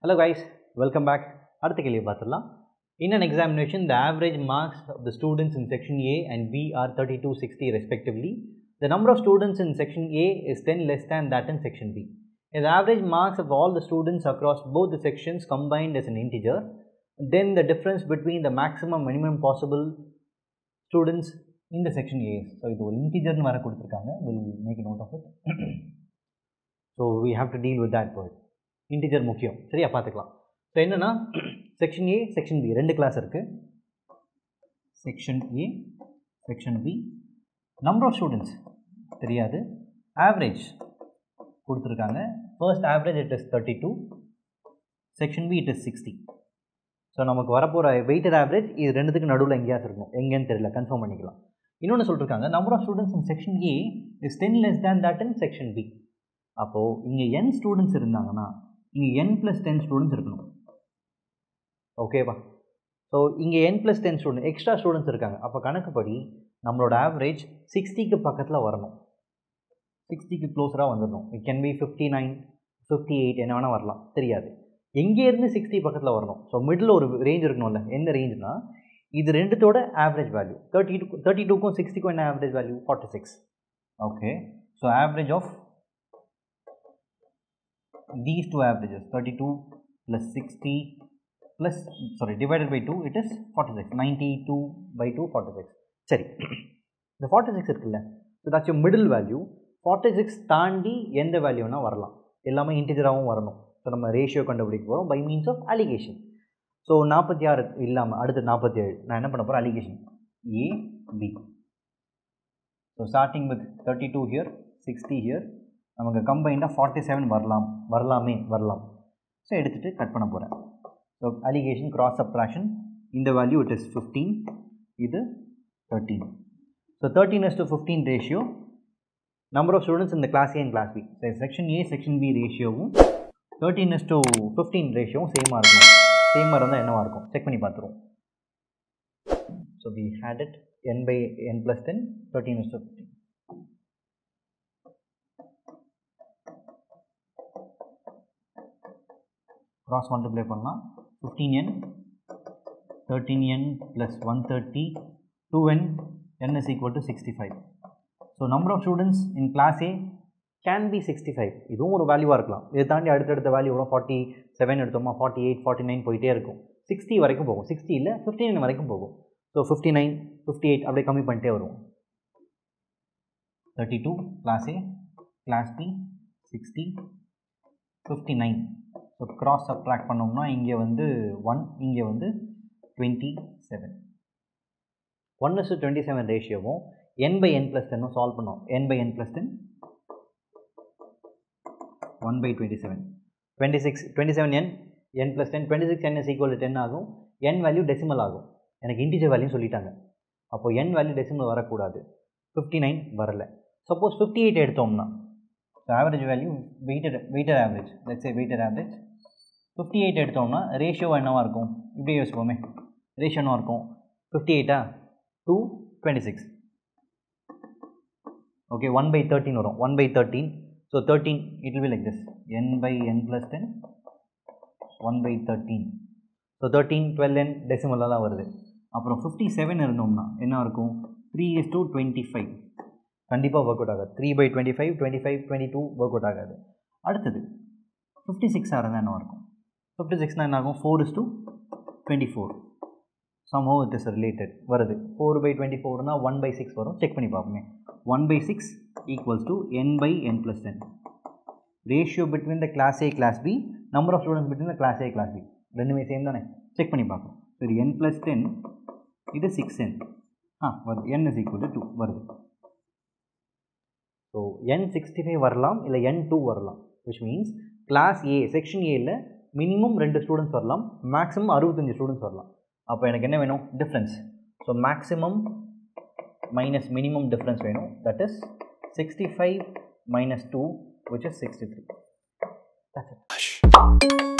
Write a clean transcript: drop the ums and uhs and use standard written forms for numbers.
Hello guys, welcome back. அடுத்த கேள்வி பார்த்துடலாம். In an examination, the average marks of the students in section A and B are 3260 respectively. The number of students in section A is 10 less than that in section B. The average marks of all the students across both the sections combined as an integer. Then the difference between the maximum and minimum possible students in the section A. So, இது ஒரு integer னு வர கொடுத்திருக்காங்க. We'll make a note of it. So, we have to deal with that word. Integer முக்கியம். சரியா பார்த்துக்கலாம். So என்னன்னா section A section B ரெண்டு கிளாஸ் இருக்குது. Section A section B. Number of students தெரியாது. ஆவரேஜ் கொடுத்துருக்காங்க. First average it is 32, section B it is 60. So நமக்கு வரப்போகிற வெயிட்டட் ஆவரேஜ் இது ரெண்டுத்துக்கு நடுவில் எங்கேயாச்சும் இருக்கும், எங்கேன்னு தெரியல, கன்ஃபார்ம் பண்ணிக்கலாம். இன்னொன்று சொல்லியிருக்காங்க, number of students in section A is 10 less than that in section B. அப்போது இங்கே n ஸ்டூடெண்ட்ஸ் இருந்தாங்கன்னா இங்கே n+10 ஸ்டூடெண்ட்ஸ் இருக்கணும். ஓகேவா? ஸோ இங்கே n+10 ஸ்டூடெண்ட் எக்ஸ்ட்ரா ஸ்டூடெண்ட்ஸ் இருக்காங்க. அப்போ கணக்குப்படி நம்மளோட ஆவரேஜ் 60க்கு பக்கத்தில் வரணும், 60க்கு க்ளோஸராக வந்துடணும். இட் கேன் பி 59, 58 என்ன வேணால் வரலாம், தெரியாது. எங்கேருந்து 60 பக்கத்தில் வரணும். ஸோ மிடில் ஒரு ரேஞ்ச் இருக்கணும்ல. என்ன ரேஞ்சுனா இது ரெண்டுத்தோட ஆவரேஜ் வேல்யூ 32க்கும் 60க்கும் என்ன average value 46. Okay, so average of these two averages 32 plus 60 plus divided by 2 it is 46. 92 by 2 46. சரி, இந்த 46 இருக்குல்ல, so that's your middle value. 46 தாண்டி எந்த வேல்யூனா வரலாம், எல்லாமே இன்டிஜராகவும் வரணும். ஸோ நம்ம ரேஷியோ கண்டுபிடிக்க போகிறோம் by means of alligation. So 46 இல்லாமல் அடுத்து 47 நான் என்ன பண்ண போகிறேன், alligation A B. So starting with 32 here, 60 here, நமக்கு கம்பைண்டாக 47 வரலாம். ஸோ எடுத்துகிட்டு கட் பண்ண போகிறேன். ஸோ அலிகேஷன் கிராஸ் சப்ட்ராக்ஷன், இந்த வேல்யூ இட் இஸ் 15, இது 13. So 13:15 ratio number of students இந்த class A and class B. Section A section B ரேஷியோவும் 13:15 ரேஷியோவும் சேமாக இருக்கும். சேமாக இருந்தால் என்னவாக இருக்கும் செக் பண்ணி பார்த்துருவோம். So we had it n/n+10 13:15. cross multiply பண்ணலாம். 15n 13n plus 130 2n n is equal to 65. so number of students in class A can be 65. இதுவும் ஒரு வேல்யூவாக இருக்கலாம். இதை தாண்டி அடுத்தடுத்த வேல்யூ வரும். 47 எடுத்தோமா 48 49 போயிட்டே இருக்கும். 60 வரைக்கும் போகும். 60 இல்லை 59 வரைக்கும் போகும். ஸோ 59 58 அப்படியே கம்மி பண்ணிட்டே வரும். 32 class A, class B 60 59. So cross subtract பண்ணோம்னா இங்கே வந்து 1, இங்கே வந்து 27. 1:27 ரேஷியோவும் n/n+10 சால்வ் பண்ணோம். n/n+10 1/27 27n n+10 26n is equal to 10 ஆகும். n வேல்யூ டெசிமல் ஆகும். எனக்கு இன்டிஜர் வேல்யூ சொல்லிட்டாங்க. அப்போது n வேல்யூ டெசிமல் வரக்கூடாது. 59 வரலை. சப்போஸ் 58 எடுத்தோம்னா average value weighted average, let's say weighted average 58 எடுத்தோம்னா ரேஷியோ என்னவாக இருக்கும், இப்படி யோசிப்போமே. ரேஷியோ என்னவாக இருக்கும், 58 to 26. ஓகே, 1/13 வரும். 1/13. So 13 it will be like this, n/n+10 1/13. So 13 12n டெசிமலாக தான் வருது. அப்புறம் 57 இருந்தோம்னா என்ன இருக்கும், 3:25. கண்டிப்பாக ஒர்க் அவுட் ஆகாது. 3/25 25 22 ஒர்க் அவுட் ஆகாது. அடுத்தது 56 இருந்தால் என்ன இருக்கும், 56 என்ன ஆகும், 4:24. somehow it is related வருது. 4/24னா 1/6 வரும். செக் பண்ணி பார்ப்போமே. 1/6 equals to n/n+10. Ratio between the class A class B, number of students between the class A class B ரெண்டுமே சேம் தானே. செக் பண்ணி பார்ப்போம். சரி, n+10 இது 6n வருது. n is equal to 2 வருது. ஸோ n65 வரலாம், இல்லை n2 வரலாம். which means class A section ஏல மினிமம் 2 ஸ்டூடெண்ட்ஸ் வரலாம், மேக்ஸிமம் 65 ஸ்டூடெண்ட்ஸ் வரலாம். அப்போ எனக்கு என்ன வேணும், difference. So maximum minus minimum difference வேணும். That is 65 - 2 which is 63. That's it.